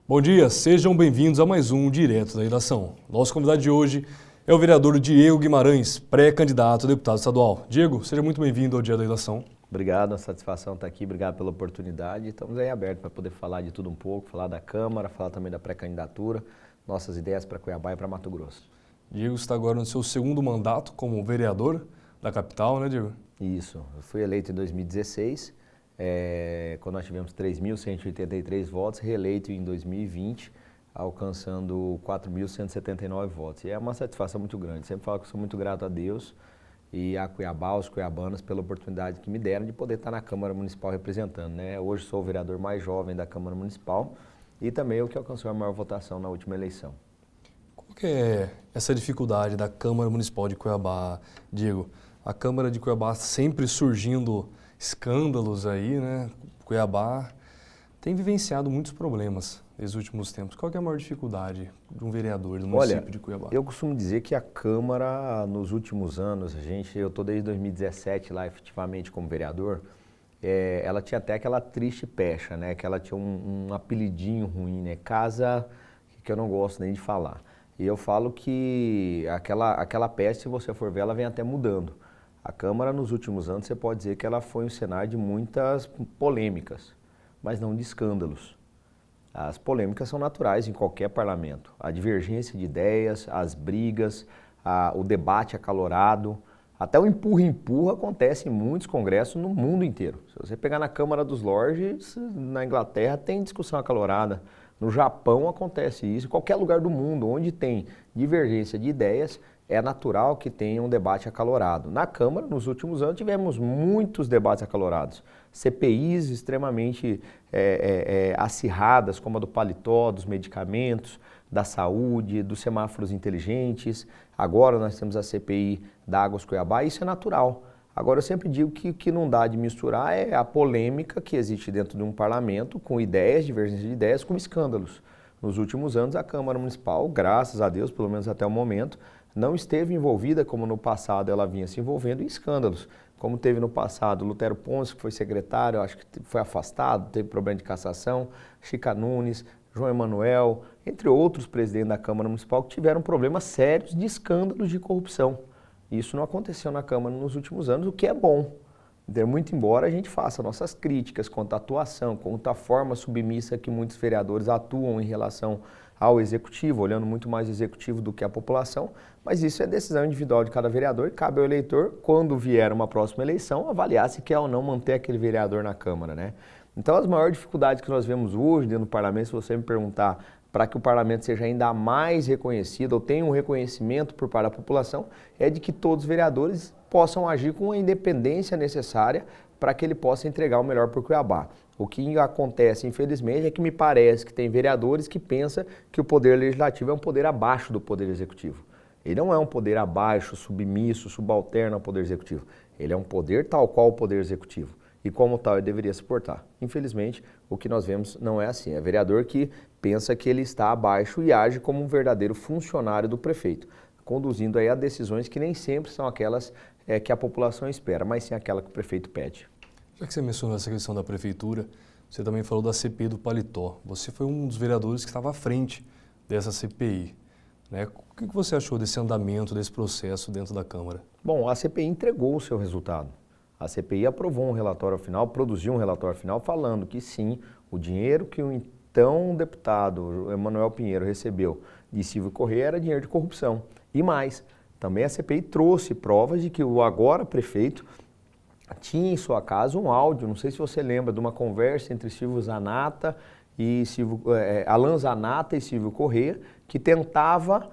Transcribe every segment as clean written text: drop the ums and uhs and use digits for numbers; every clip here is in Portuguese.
Bom dia, sejam bem-vindos a mais um Direto da Redação. Nosso convidado de hoje é o vereador Diego Guimarães, pré-candidato a deputado estadual. Diego, seja muito bem-vindo ao Dia da Redação. Obrigado, a satisfação está aqui, obrigado pela oportunidade. Estamos aí abertos para poder falar de tudo um pouco, falar da Câmara, falar também da pré-candidatura, nossas ideias para Cuiabá e para Mato Grosso. Diego está agora no seu segundo mandato como vereador da capital, né, Diego? Isso, eu fui eleito em 2016, quando nós tivemos 3.183 votos, reeleito em 2020, alcançando 4.179 votos. E é uma satisfação muito grande, sempre falo que sou muito grato a Deus e a Cuiabá, aos cuiabanos, pela oportunidade que me deram de poder estar na Câmara Municipal representando, né? Hoje sou o vereador mais jovem da Câmara Municipal e também o que alcançou a maior votação na última eleição. Qual que é essa dificuldade da Câmara Municipal de Cuiabá, Diego? A Câmara de Cuiabá sempre surgindo escândalos aí, né? Cuiabá tem vivenciado muitos problemas nesses últimos tempos. Qual que é a maior dificuldade de um vereador do município de Cuiabá? Eu costumo dizer que a Câmara, nos últimos anos, eu estou desde 2017 lá efetivamente como vereador, ela tinha até aquela triste pecha, né? Que ela tinha um apelidinho ruim, né? Casa que eu não gosto nem de falar. E eu falo que aquela peste, se você for ver, ela vem até mudando. A Câmara, nos últimos anos, você pode dizer que ela foi um cenário de muitas polêmicas, mas não de escândalos. As polêmicas são naturais em qualquer parlamento. A divergência de ideias, as brigas, o debate acalorado, até o empurra-empurra acontece em muitos congressos no mundo inteiro. Se você pegar na Câmara dos Lordes, na Inglaterra tem discussão acalorada. No Japão acontece isso, em qualquer lugar do mundo onde tem divergência de ideias, é natural que tenha um debate acalorado. Na Câmara, nos últimos anos, tivemos muitos debates acalorados. CPIs extremamente acirradas, como a do paletó, dos medicamentos, da saúde, dos semáforos inteligentes. Agora nós temos a CPI da Águas Cuiabá, isso é natural. Agora eu sempre digo que o que não dá de misturar é a polêmica que existe dentro de um parlamento com ideias, divergência de ideias, com escândalos. Nos últimos anos a Câmara Municipal, graças a Deus, pelo menos até o momento, não esteve envolvida como no passado ela vinha se envolvendo em escândalos. Como teve no passado Lutero Ponce, que foi secretário, acho que foi afastado, teve problema de cassação, Chica Nunes, João Emanuel, entre outros presidentes da Câmara Municipal que tiveram problemas sérios de escândalos de corrupção. Isso não aconteceu na Câmara nos últimos anos, o que é bom. Muito embora a gente faça nossas críticas quanto à atuação, quanto à forma submissa que muitos vereadores atuam em relação ao Executivo, olhando muito mais o Executivo do que a população, mas isso é decisão individual de cada vereador e cabe ao eleitor, quando vier uma próxima eleição, avaliar se quer ou não manter aquele vereador na Câmara, né? Então as maiores dificuldades que nós vemos hoje dentro do Parlamento, se você me perguntar para que o Parlamento seja ainda mais reconhecido ou tenha um reconhecimento por parte da população, é de que todos os vereadores possam agir com a independência necessária para que ele possa entregar o melhor para o Cuiabá. O que acontece, infelizmente, é que me parece que tem vereadores que pensam que o Poder Legislativo é um poder abaixo do Poder Executivo. Ele não é um poder abaixo, submisso, subalterno ao Poder Executivo. Ele é um poder tal qual o Poder Executivo. E como tal ele deveria se portar. Infelizmente, o que nós vemos não é assim. É vereador que pensa que ele está abaixo e age como um verdadeiro funcionário do prefeito, conduzindo aí a decisões que nem sempre são aquelas que a população espera, mas sim aquela que o prefeito pede. Já que você mencionou essa questão da prefeitura, você também falou da CPI do paletó. Você foi um dos vereadores que estava à frente dessa CPI, né? O que você achou desse andamento, desse processo dentro da Câmara? Bom, a CPI entregou o seu resultado. A CPI aprovou um relatório final, produziu um relatório final falando que sim, o dinheiro que o então deputado Emanuel Pinheiro recebeu de Silvio Corrêa era dinheiro de corrupção. E mais, também a CPI trouxe provas de que o agora prefeito tinha em sua casa um áudio, não sei se você lembra, de uma conversa entre Alan Zanata e Silvio Corrêa, que tentava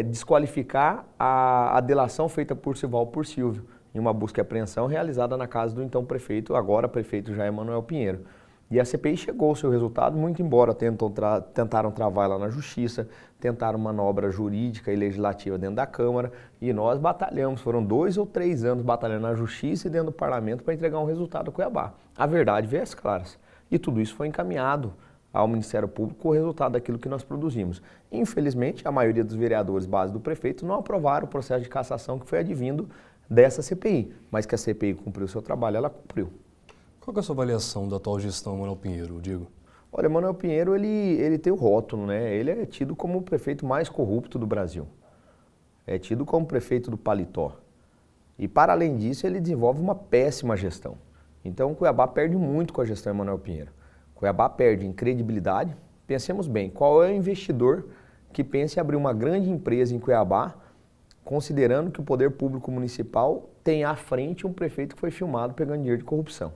desqualificar a delação feita por Sival por Silvio, em uma busca e apreensão realizada na casa do então prefeito, agora prefeito Jair Emanuel Pinheiro. E a CPI chegou ao seu resultado, muito embora tentaram travar lá na Justiça, tentaram manobra jurídica e legislativa dentro da Câmara, e nós batalhamos, foram 2 ou 3 anos batalhando na Justiça e dentro do Parlamento para entregar um resultado ao Cuiabá. A verdade veio às claras. E tudo isso foi encaminhado ao Ministério Público com o resultado daquilo que nós produzimos. Infelizmente, a maioria dos vereadores base do prefeito não aprovaram o processo de cassação que foi advindo dessa CPI, mas que a CPI cumpriu o seu trabalho, ela cumpriu. Qual que é a sua avaliação da atual gestão Emanuel Pinheiro, Diego? Olha, Manuel Pinheiro, ele tem o rótulo, né? Ele é tido como o prefeito mais corrupto do Brasil. É tido como prefeito do paletó. E, para além disso, ele desenvolve uma péssima gestão. Então, Cuiabá perde muito com a gestão de Manuel Pinheiro. Cuiabá perde em credibilidade. Pensemos bem, qual é o investidor que pensa em abrir uma grande empresa em Cuiabá, considerando que o poder público municipal tem à frente um prefeito que foi filmado pegando dinheiro de corrupção?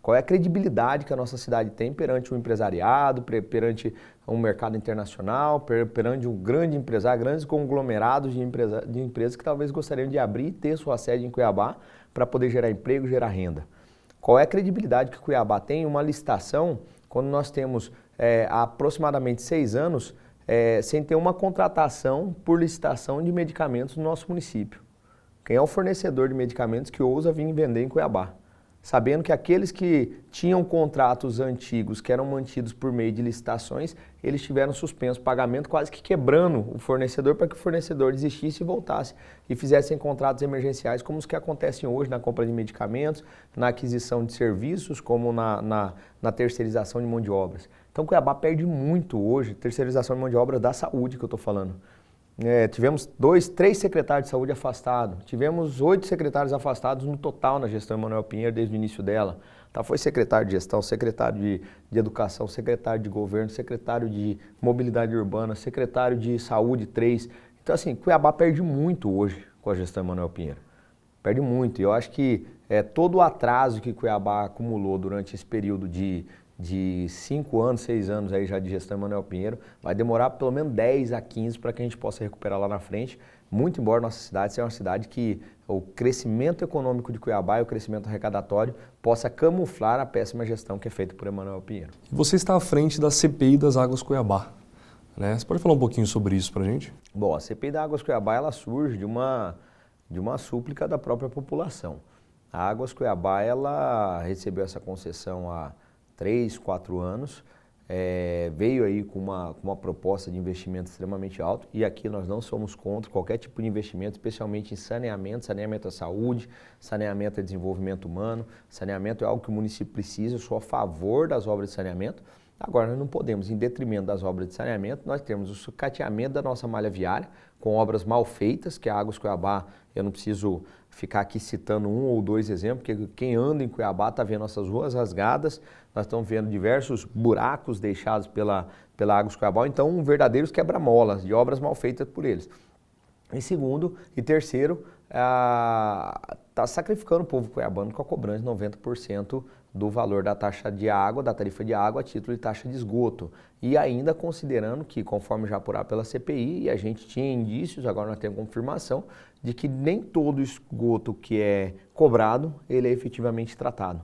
Qual é a credibilidade que a nossa cidade tem perante o empresariado, perante um mercado internacional, perante um grande empresário, grandes conglomerados de empresas que talvez gostariam de abrir e ter sua sede em Cuiabá para poder gerar emprego, gerar renda? Qual é a credibilidade que Cuiabá tem em uma licitação quando nós temos há aproximadamente 6 anos sem ter uma contratação por licitação de medicamentos no nosso município? Quem é o fornecedor de medicamentos que ousa vir vender em Cuiabá? Sabendo que aqueles que tinham contratos antigos, que eram mantidos por meio de licitações, eles tiveram suspenso o pagamento, quase que quebrando o fornecedor para que o fornecedor desistisse e voltasse e fizessem contratos emergenciais como os que acontecem hoje na compra de medicamentos, na aquisição de serviços, como na terceirização de mão de obras. Então Cuiabá perde muito hoje, terceirização de mão de obras da saúde que eu estou falando. Tivemos 2, 3 secretários de saúde afastados, tivemos 8 secretários afastados no total na gestão de Manuel Pinheiro desde o início dela. Tá, foi secretário de gestão, secretário de educação, secretário de governo, secretário de mobilidade urbana, secretário de saúde 3. Então assim, Cuiabá perde muito hoje com a gestão de Manuel Pinheiro. Perde muito. E eu acho que todo o atraso que Cuiabá acumulou durante esse período de 5 anos, 6 anos aí já de gestão de Manuel Pinheiro, vai demorar pelo menos 10 a 15 para que a gente possa recuperar lá na frente, muito embora nossa cidade seja uma cidade que o crescimento econômico de Cuiabá e o crescimento arrecadatório possa camuflar a péssima gestão que é feita por Manuel Pinheiro. Você está à frente da CPI das Águas Cuiabá, né? Você pode falar um pouquinho sobre isso para a gente? Bom, a CPI das Águas Cuiabá ela surge de uma súplica da própria população. A Águas Cuiabá ela recebeu essa concessão há 3, 4 anos, veio aí com uma proposta de investimento extremamente alto e aqui nós não somos contra qualquer tipo de investimento, especialmente em saneamento à saúde, saneamento a desenvolvimento humano, saneamento é algo que o município precisa, eu sou a favor das obras de saneamento. Agora nós não podemos, em detrimento das obras de saneamento, nós temos o sucateamento da nossa malha viária com obras mal feitas, que a Águas Cuiabá, eu não preciso ficar aqui citando 1 ou 2 exemplos, porque quem anda em Cuiabá está vendo nossas ruas rasgadas, nós estamos vendo diversos buracos deixados pela Águas Cuiabá, então verdadeiros quebra-molas de obras mal feitas por eles. E segundo e terceiro, está sacrificando o povo cuiabano com a cobrança de 90% do valor da taxa de água, da tarifa de água a título de taxa de esgoto. E ainda considerando que, conforme já apurado pela CPI, e a gente tinha indícios, agora nós temos confirmação, de que nem todo esgoto que é cobrado, ele é efetivamente tratado.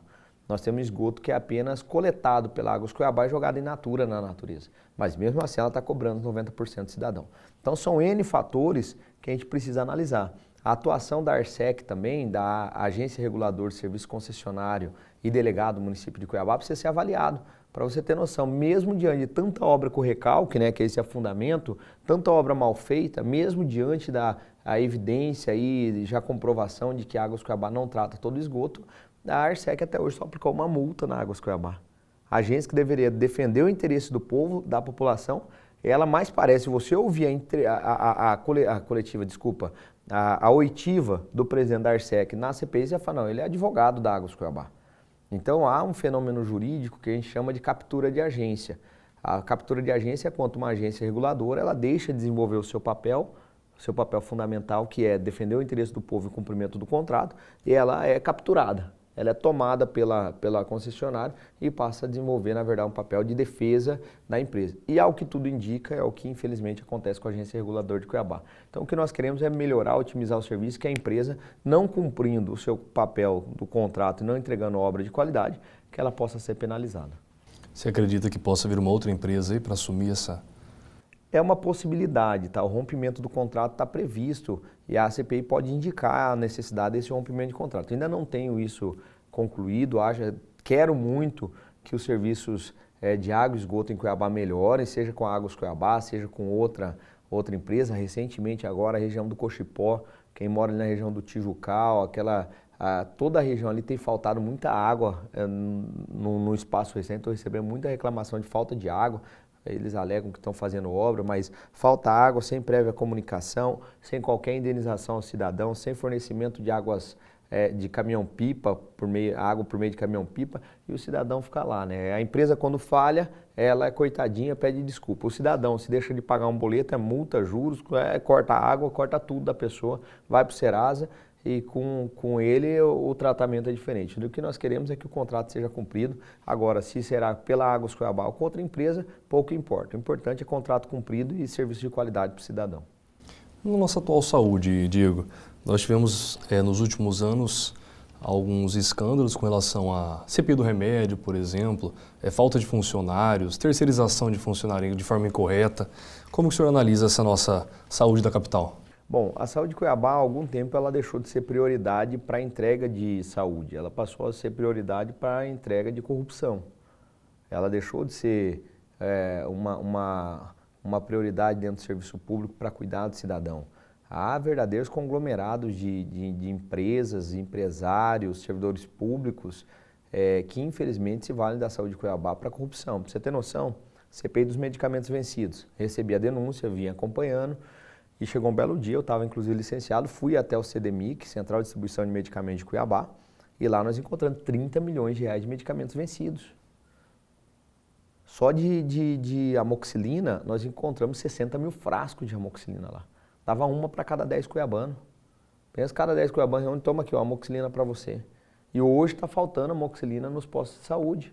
Nós temos esgoto que é apenas coletado pela Águas Cuiabá e jogado in natura na natureza. Mas mesmo assim ela está cobrando 90% do cidadão. Então são N fatores que a gente precisa analisar. A atuação da ARSEC também, da Agência Reguladora de Serviço Concessionário e delegado do município de Cuiabá, precisa ser avaliado. Para você ter noção, mesmo diante de tanta obra com recalque, né, que é esse afundamento, tanta obra mal feita, mesmo diante da evidência e já comprovação de que a Águas Cuiabá não trata todo o esgoto, a ARSEC até hoje só aplicou uma multa na Águas Cuiabá. A agência que deveria defender o interesse do povo, da população, ela mais parece, você ouvir a coletiva, desculpa, a oitiva do presidente da ARSEC na CPI, você fala, não, ele é advogado da Águas Cuiabá. Então há um fenômeno jurídico que a gente chama de captura de agência. A captura de agência é quando uma agência reguladora, ela deixa de desenvolver o seu papel fundamental, que é defender o interesse do povo e o cumprimento do contrato, e ela é capturada. Ela é tomada pela concessionária e passa a desenvolver, na verdade, um papel de defesa da empresa. E ao que tudo indica, é o que infelizmente acontece com a Agência Reguladora de Cuiabá. Então o que nós queremos é melhorar, otimizar o serviço, que a empresa, não cumprindo o seu papel do contrato e não entregando obra de qualidade, que ela possa ser penalizada. Você acredita que possa vir uma outra empresa aí para assumir essa? É uma possibilidade, tá? O rompimento do contrato está previsto e a CPI pode indicar a necessidade desse rompimento de contrato. Ainda não tenho isso concluído, quero muito que os serviços de água e esgoto em Cuiabá melhorem, seja com a Águas Cuiabá, seja com outra empresa. Recentemente agora a região do Cochipó, quem mora ali na região do Tijucal, Toda a região ali tem faltado muita água. No espaço recente, estou recebendo muita reclamação de falta de água. Eles alegam que estão fazendo obra, mas falta água sem prévia comunicação, sem qualquer indenização ao cidadão, sem fornecimento de águas de caminhão-pipa, água por meio de caminhão-pipa, e o cidadão fica lá, né? A empresa, quando falha, ela é coitadinha, pede desculpa. O cidadão, se deixa de pagar um boleto, é multa, juros, corta a água, corta tudo da pessoa, vai para o Serasa, e com ele o tratamento é diferente. O que nós queremos é que o contrato seja cumprido. Agora, se será pela Águas Cuiabá ou com outra empresa, pouco importa. O importante é contrato cumprido e serviço de qualidade para o cidadão. Na nossa atual saúde, Diego, nós tivemos nos últimos anos alguns escândalos com relação à CPI do remédio, por exemplo, falta de funcionários, terceirização de funcionário de forma incorreta. Como que o senhor analisa essa nossa saúde da capital? Bom, a saúde de Cuiabá, há algum tempo, ela deixou de ser prioridade para a entrega de saúde. Ela passou a ser prioridade para a entrega de corrupção. Ela deixou de ser uma prioridade dentro do serviço público para cuidar do cidadão. Há verdadeiros conglomerados de empresas, empresários, servidores públicos que infelizmente se valem da saúde de Cuiabá para corrupção. Para você ter noção, CPI dos medicamentos vencidos. Recebi a denúncia, vim acompanhando e chegou um belo dia, eu estava inclusive licenciado, fui até o CDMIC, Central de Distribuição de Medicamentos de Cuiabá, e lá nós encontramos 30 milhões de reais de medicamentos vencidos. Só de amoxicilina, nós encontramos 60 mil frascos de amoxicilina lá. Dava uma para cada 10 cuiabanos. Pensa, cada 10 cuiabanos, onde toma aqui, ó, amoxicilina para você. E hoje está faltando amoxicilina nos postos de saúde.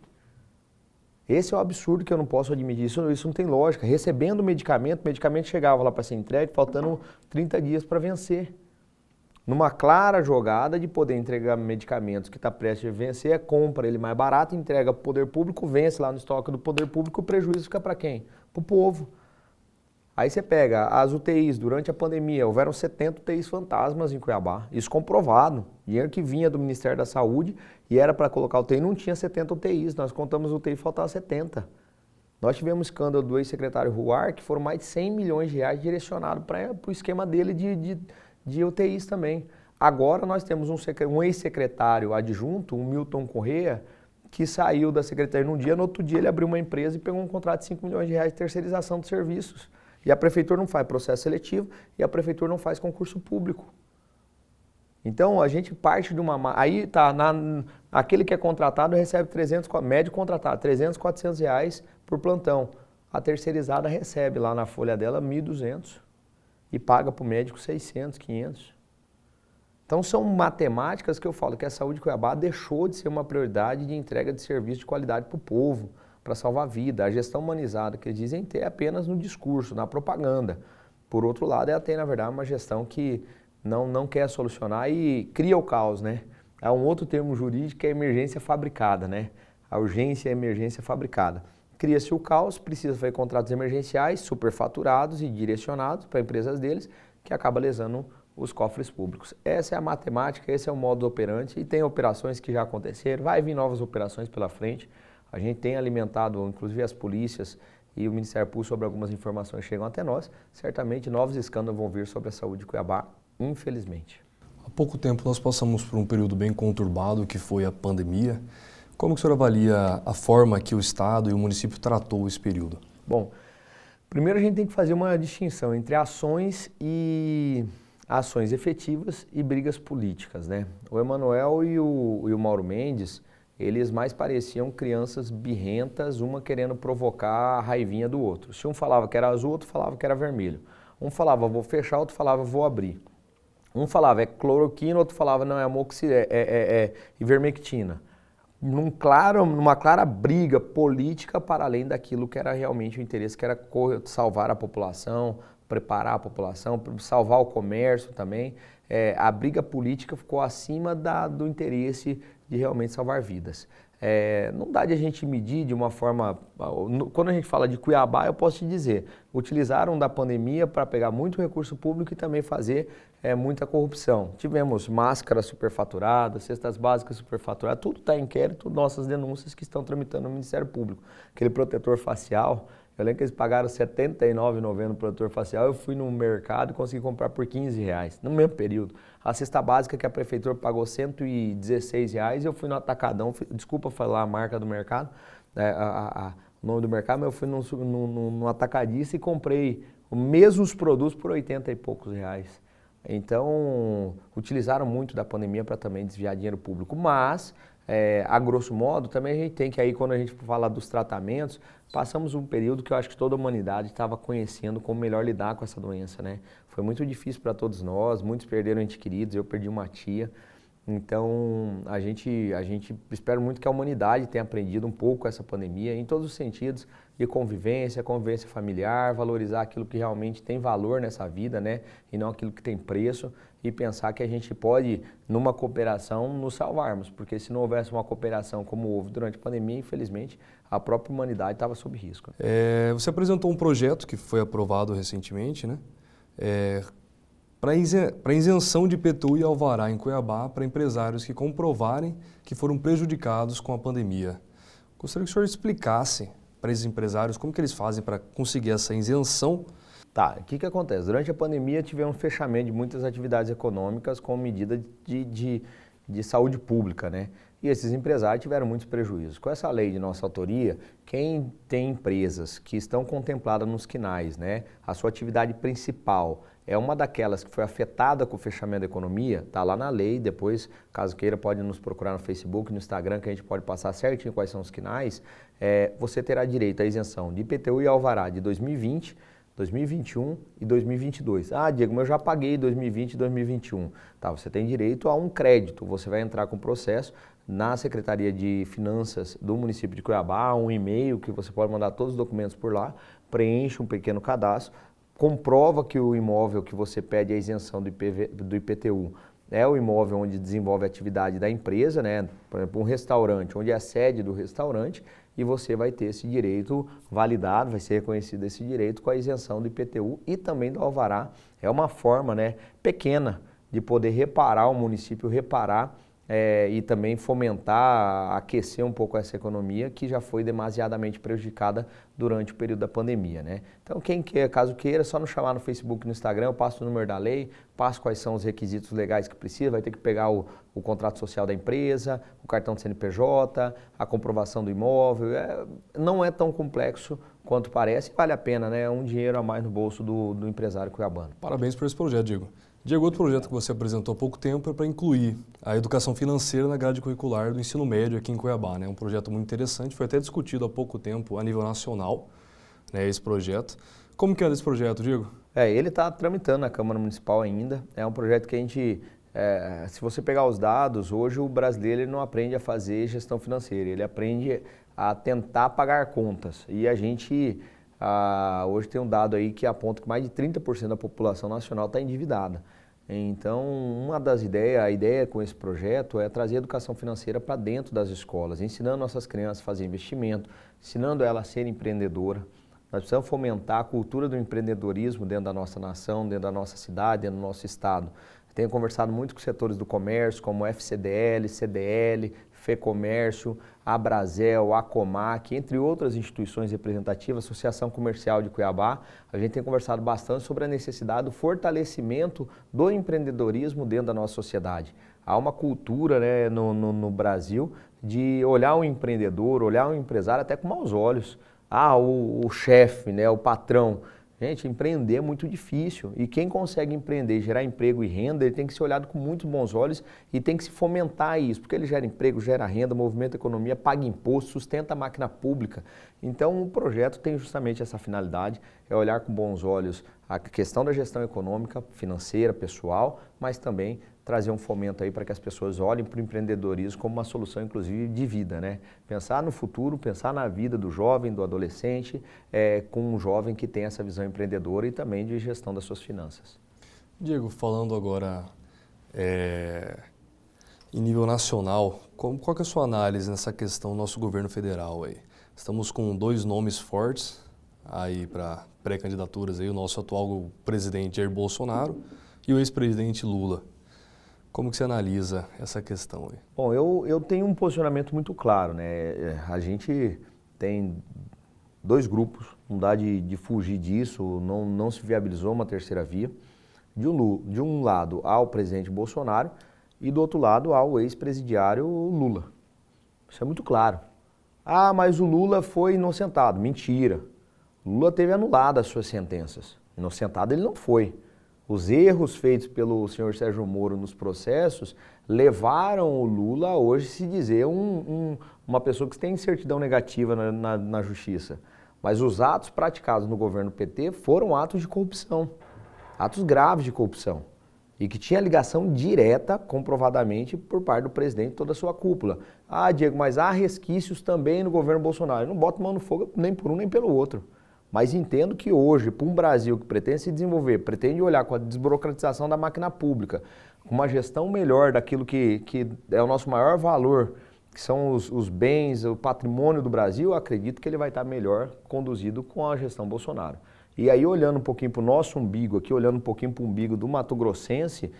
Esse é o absurdo que eu não posso admitir, isso não tem lógica. Recebendo o medicamento chegava lá para ser entregue, faltando 30 dias para vencer. Numa clara jogada de poder entregar medicamentos que está prestes a vencer, compra ele mais barato, entrega para o poder público, vence lá no estoque do poder público, o prejuízo fica para quem? Para o povo. Aí você pega as UTIs, durante a pandemia, houveram 70 UTIs fantasmas em Cuiabá, isso comprovado. Dinheiro que vinha do Ministério da Saúde e era para colocar UTI, não tinha 70 UTIs, nós contamos UTI e faltava 70. Nós tivemos escândalo do ex-secretário Ruar, que foram mais de 100 milhões de reais direcionados para o esquema dele de UTIs também. Agora nós temos um ex-secretário adjunto, o Milton Corrêa, que saiu da secretaria num dia, no outro dia ele abriu uma empresa e pegou um contrato de 5 milhões de reais de terceirização de serviços. E a prefeitura não faz processo seletivo e a prefeitura não faz concurso público. Então a gente parte de uma... Aí tá, aquele que é contratado recebe 300, médio contratado, 300, 400 reais por plantão. A terceirizada recebe lá na folha dela 1.200 e paga para o médico 600, 500. Então são matemáticas que eu falo que a saúde de Cuiabá deixou de ser uma prioridade de entrega de serviço de qualidade para o povo, para salvar a vida. A gestão humanizada que eles dizem ter é apenas no discurso, na propaganda. Por outro lado, ela tem, na verdade, uma gestão que não quer solucionar e cria o caos, né? Há um outro termo jurídico que é emergência fabricada, né? A urgência é emergência fabricada. Cria-se o caos, precisa fazer contratos emergenciais superfaturados e direcionados para empresas deles, que acaba lesando os cofres públicos. Essa é a matemática, esse é o modus operandi, e tem operações que já aconteceram, vai vir novas operações pela frente. A gente tem alimentado, inclusive as polícias e o Ministério Público, sobre algumas informações que chegam até nós. Certamente novos escândalos vão vir sobre a saúde de Cuiabá, infelizmente. Há pouco tempo nós passamos por um período bem conturbado, que foi a pandemia. Como que o senhor avalia a forma que o Estado e o município tratou esse período? Bom, primeiro a gente tem que fazer uma distinção entre ações efetivas e brigas políticas, né? O Emanuel e o Mauro Mendes, eles mais pareciam crianças birrentas, uma querendo provocar a raivinha do outro. Se um falava que era azul, outro falava que era vermelho. Um falava vou fechar, outro falava vou abrir. Um falava é cloroquina, outro falava não, é ivermectina. Numa clara briga política para além daquilo que era realmente o interesse, que era salvar a população, preparar a população, salvar o comércio também. A briga política ficou acima do interesse de realmente salvar vidas. Não dá de a gente medir de uma forma... Quando a gente fala de Cuiabá, eu posso te dizer, utilizaram da pandemia para pegar muito recurso público e também fazer muita corrupção. Tivemos máscaras superfaturadas, cestas básicas superfaturadas, tudo está em inquérito, nossas denúncias que estão tramitando no Ministério Público. Aquele protetor facial, Eu lembro que eles pagaram R$ 79,90 no protetor facial, eu fui no mercado e consegui comprar por R$ 15, no mesmo período. A cesta básica que a prefeitura pagou R$ 116, eu fui no Atacadão, desculpa falar a marca do mercado, o nome do mercado, mas eu fui no atacadista e comprei os mesmos produtos por 80 e poucos reais. Então, utilizaram muito da pandemia para também desviar dinheiro público, mas, a grosso modo, também a gente tem que aí, quando a gente fala dos tratamentos, passamos um período que eu acho que toda a humanidade estava conhecendo como melhor lidar com essa doença, né? Foi muito difícil para todos nós, muitos perderam entes queridos, eu perdi uma tia. Então, a gente espera muito que a humanidade tenha aprendido um pouco com essa pandemia, em todos os sentidos, de convivência familiar, valorizar aquilo que realmente tem valor nessa vida, né? E não aquilo que tem preço, e pensar que a gente pode, numa cooperação, nos salvarmos, porque se não houvesse uma cooperação como houve durante a pandemia, infelizmente, a própria humanidade estava sob risco. Você apresentou um projeto que foi aprovado recentemente, né? Para isenção de IPTU e alvará em Cuiabá para empresários que comprovarem que foram prejudicados com a pandemia. Gostaria que o senhor explicasse para esses empresários como que eles fazem para conseguir essa isenção. Tá, o que acontece? Durante a pandemia tivemos um fechamento de muitas atividades econômicas como medida de saúde pública, né? E esses empresários tiveram muitos prejuízos. Com essa lei de nossa autoria, quem tem empresas que estão contempladas nos quinais, né? A sua atividade principal é uma daquelas que foi afetada com o fechamento da economia, está lá na lei, depois, caso queira, pode nos procurar no Facebook, no Instagram, que a gente pode passar certinho quais são os quinais, você terá direito à isenção de IPTU e alvará de 2020, 2021 e 2022. Ah, Diego, mas eu já paguei 2020 e 2021. Tá, você tem direito a um crédito, você vai entrar com o processo na Secretaria de Finanças do município de Cuiabá, um e-mail que você pode mandar todos os documentos por lá, preenche um pequeno cadastro, comprova que o imóvel que você pede a isenção do IPTU é o imóvel onde desenvolve a atividade da empresa, né? Por exemplo, um restaurante, onde é a sede do restaurante, e você vai ter esse direito validado, vai ser reconhecido esse direito com a isenção do IPTU e também do alvará. É uma forma, né, pequena de poder reparar, o município reparar e também fomentar, aquecer um pouco essa economia que já foi demasiadamente prejudicada durante o período da pandemia, né? Então, quem quer, caso queira, é só nos chamar no Facebook e no Instagram, eu passo o número da lei, passo quais são os requisitos legais que precisa, vai ter que pegar o contrato social da empresa, o cartão de CNPJ, a comprovação do imóvel, não é tão complexo quanto parece, vale a pena, né? É um dinheiro a mais no bolso do empresário cuiabano. Parabéns por esse projeto, Diego. Diego, outro projeto que você apresentou há pouco tempo é para incluir a educação financeira na grade curricular do ensino médio aqui em Cuiabá, né? Um projeto muito interessante, foi até discutido há pouco tempo a nível nacional, né, esse projeto. Como que anda esse projeto, Diego? Ele está tramitando na Câmara Municipal ainda, é um projeto que a gente, se você pegar os dados, hoje o brasileiro ele não aprende a fazer gestão financeira, ele aprende a tentar pagar contas, e a gente hoje tem um dado aí que aponta que mais de 30% da população nacional está endividada. Então, uma das ideias, a ideia com esse projeto é trazer a educação financeira para dentro das escolas, ensinando nossas crianças a fazer investimento, ensinando elas a ser empreendedora. Nós precisamos fomentar a cultura do empreendedorismo dentro da nossa nação, dentro da nossa cidade, dentro do nosso estado. Tenho conversado muito com setores do comércio, como FCDL, CDL, FEComércio, Abrazel, Acomac, entre outras instituições representativas, Associação Comercial de Cuiabá. A gente tem conversado bastante sobre a necessidade do fortalecimento do empreendedorismo dentro da nossa sociedade. Há uma cultura, né, no Brasil de olhar o empreendedor, olhar o empresário até com maus olhos. O chefe, né, o patrão. Gente, empreender é muito difícil e quem consegue empreender, gerar emprego e renda, ele tem que ser olhado com muitos bons olhos e tem que se fomentar isso, porque ele gera emprego, gera renda, movimenta a economia, paga imposto, sustenta a máquina pública. Então o projeto tem justamente essa finalidade, é olhar com bons olhos a questão da gestão econômica, financeira, pessoal, mas também trazer um fomento aí para que as pessoas olhem para o empreendedorismo como uma solução, inclusive, de vida, né? Pensar no futuro, pensar na vida do jovem, do adolescente, com um jovem que tem essa visão empreendedora e também de gestão das suas finanças. Diego, falando agora em nível nacional, qual que é a sua análise nessa questão do nosso governo federal aí? Estamos com 2 nomes fortes aí para pré-candidaturas aí, o nosso atual presidente Jair Bolsonaro e o ex-presidente Lula. Como que você analisa essa questão aí? Bom, eu tenho um posicionamento muito claro, né? A gente tem dois grupos, não dá de fugir disso, não se viabilizou uma terceira via. De um lado ao presidente Bolsonaro e do outro lado ao ex-presidiário Lula. Isso é muito claro. Ah, mas o Lula foi inocentado. Mentira. O Lula teve anulado as suas sentenças. Inocentado ele não foi. Os erros feitos pelo senhor Sérgio Moro nos processos levaram o Lula a hoje se dizer uma pessoa que tem certidão negativa na justiça. Mas os atos praticados no governo PT foram atos de corrupção, atos graves de corrupção, e que tinha ligação direta, comprovadamente, por parte do presidente e toda a sua cúpula. Ah, Diego, mas há resquícios também no governo Bolsonaro. Eu não boto mão no fogo nem por um nem pelo outro. Mas entendo que hoje, para um Brasil que pretende se desenvolver, pretende olhar com a desburocratização da máquina pública, com uma gestão melhor daquilo que é o nosso maior valor, que são os bens, o patrimônio do Brasil, eu acredito que ele vai estar melhor conduzido com a gestão Bolsonaro. E aí, olhando um pouquinho para o nosso umbigo aqui, olhando um pouquinho para o umbigo do Mato Grossense,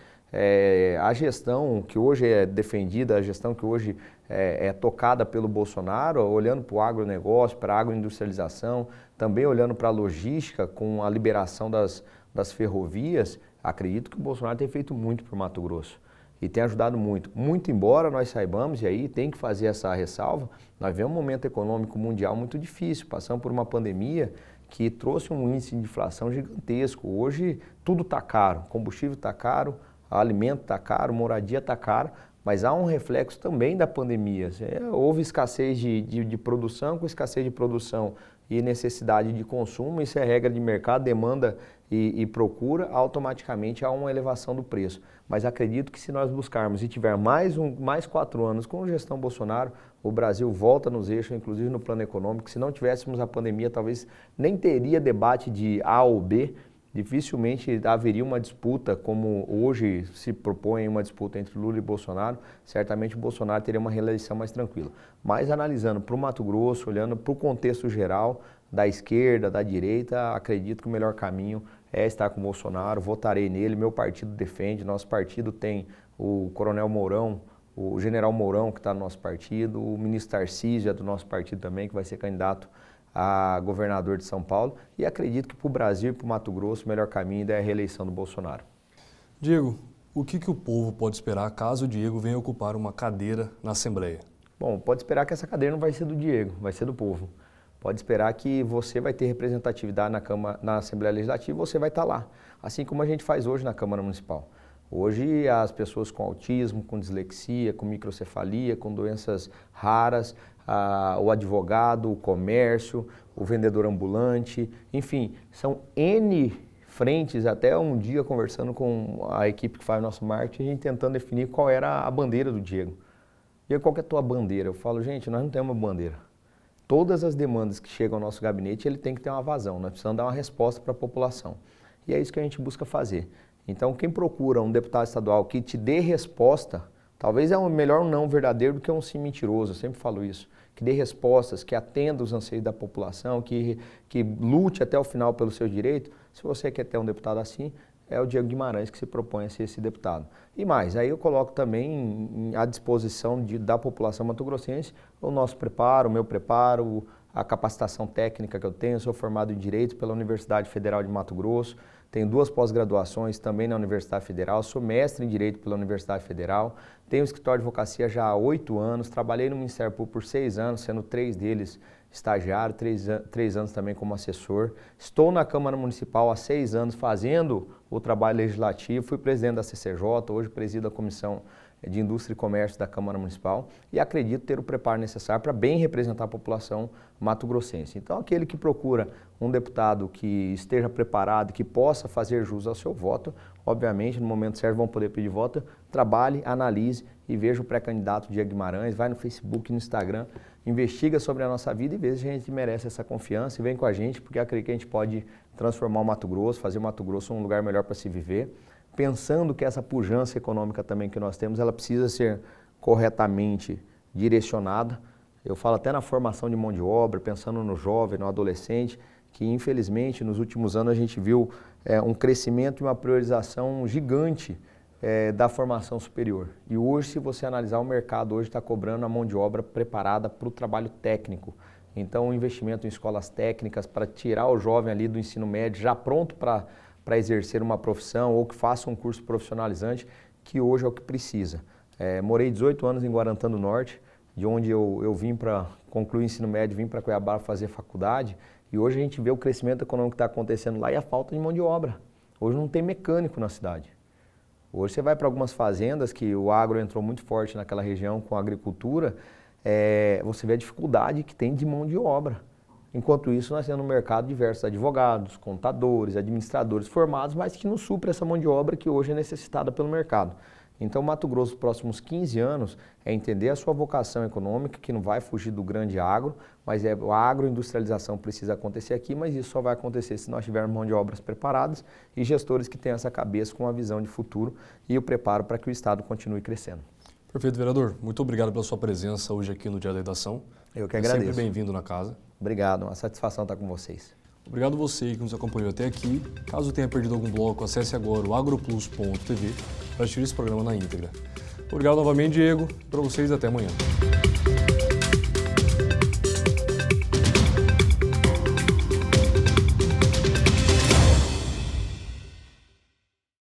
a gestão que hoje é defendida, a gestão que hoje é tocada pelo Bolsonaro, olhando para o agronegócio, para a agroindustrialização, também olhando para a logística com a liberação das ferrovias, acredito que o Bolsonaro tem feito muito para o Mato Grosso e tem ajudado muito. Muito embora nós saibamos, e aí tem que fazer essa ressalva, nós vivemos um momento econômico mundial muito difícil, passamos por uma pandemia que trouxe um índice de inflação gigantesco. Hoje tudo está caro, combustível está caro, alimento está caro, moradia está cara, mas há um reflexo também da pandemia. Houve escassez de produção, com escassez de produção e necessidade de consumo, isso é regra de mercado, demanda e procura, automaticamente há uma elevação do preço. Mas acredito que se nós buscarmos e tiver mais 4 anos com a gestão Bolsonaro, o Brasil volta nos eixos, inclusive no plano econômico. Se não tivéssemos a pandemia, talvez nem teria debate de A ou B, dificilmente haveria uma disputa como hoje se propõe uma disputa entre Lula e Bolsonaro. Certamente o Bolsonaro teria uma reeleição mais tranquila. Mas analisando para o Mato Grosso, olhando para o contexto geral da esquerda, da direita, acredito que o melhor caminho é estar com o Bolsonaro, votarei nele, meu partido defende, nosso partido tem o Coronel Mourão, o General Mourão que está no nosso partido, o ministro Tarcísio é do nosso partido também, que vai ser candidato a governador de São Paulo, e acredito que para o Brasil e para o Mato Grosso o melhor caminho é a reeleição do Bolsonaro. Diego, o que o povo pode esperar caso o Diego venha ocupar uma cadeira na Assembleia? Bom, pode esperar que essa cadeira não vai ser do Diego, vai ser do povo. Pode esperar que você vai ter representatividade na Assembleia Legislativa, você vai estar lá, assim como a gente faz hoje na Câmara Municipal. Hoje as pessoas com autismo, com dislexia, com microcefalia, com doenças raras, o advogado, o comércio, o vendedor ambulante, enfim, são N frentes, até um dia conversando com a equipe que faz o nosso marketing, a gente tentando definir qual era a bandeira do Diego. Diego, qual que é a tua bandeira? Eu falo, gente, nós não temos uma bandeira. Todas as demandas que chegam ao nosso gabinete, ele tem que ter uma vazão, nós precisamos dar uma resposta para a população. E é isso que a gente busca fazer. Então, quem procura um deputado estadual que te dê resposta, talvez é um melhor um não verdadeiro do que um sim mentiroso, eu sempre falo isso. Que dê respostas, que atenda os anseios da população, que lute até o final pelo seu direito. Se você quer ter um deputado assim, é o Diego Guimarães que se propõe a ser esse deputado. E mais, aí eu coloco também à disposição da população mato-grossense o nosso preparo, o meu preparo, a capacitação técnica que eu tenho. Eu sou formado em Direito pela Universidade Federal de Mato Grosso, tenho 2 pós-graduações também na Universidade Federal, sou mestre em Direito pela Universidade Federal, tenho escritório de advocacia já há 8 anos, trabalhei no Ministério Público por 6 anos, sendo 3 deles estagiário, 3 anos também como assessor. Estou na Câmara Municipal há 6 anos fazendo o trabalho legislativo, fui presidente da CCJ, hoje presido a Comissão de Indústria e Comércio da Câmara Municipal e acredito ter o preparo necessário para bem representar a população mato-grossense. Então, aquele que procura um deputado que esteja preparado, que possa fazer jus ao seu voto, obviamente, no momento certo vão poder pedir voto, trabalhe, analise e veja o pré-candidato Diego Guimarães, vai no Facebook, no Instagram, investiga sobre a nossa vida e vê se a gente merece essa confiança e vem com a gente, porque acredito que a gente pode transformar o Mato Grosso, fazer o Mato Grosso um lugar melhor para se viver, pensando que essa pujança econômica também que nós temos, ela precisa ser corretamente direcionada. Eu falo até na formação de mão de obra, pensando no jovem, no adolescente, que infelizmente nos últimos anos a gente viu um crescimento e uma priorização gigante da formação superior. E hoje, se você analisar o mercado, hoje está cobrando a mão de obra preparada para o trabalho técnico. Então, o investimento em escolas técnicas para tirar o jovem ali do ensino médio já pronto para exercer uma profissão ou que faça um curso profissionalizante, que hoje é o que precisa. Morei 18 anos em Guarantã do Norte, de onde eu vim para concluir o ensino médio, vim para Cuiabá fazer faculdade, e hoje a gente vê o crescimento econômico que está acontecendo lá e a falta de mão de obra. Hoje não tem mecânico na cidade. Hoje você vai para algumas fazendas que o agro entrou muito forte naquela região com a agricultura, você vê a dificuldade que tem de mão de obra. Enquanto isso, nós temos no mercado diversos advogados, contadores, administradores formados, mas que não suprem essa mão de obra que hoje é necessitada pelo mercado. Então, Mato Grosso, nos próximos 15 anos, é entender a sua vocação econômica, que não vai fugir do grande agro, mas a agroindustrialização precisa acontecer aqui, mas isso só vai acontecer se nós tivermos mão de obras preparadas e gestores que tenham essa cabeça com uma visão de futuro e o preparo para que o Estado continue crescendo. Perfeito, vereador. Muito obrigado pela sua presença hoje aqui no Dia da Redação. Eu que agradeço. Sempre bem-vindo na casa. Obrigado, uma satisfação estar com vocês. Obrigado você que nos acompanhou até aqui. Caso tenha perdido algum bloco, acesse agora o agroplus.tv para assistir esse programa na íntegra. Obrigado novamente, Diego. Para vocês, até amanhã.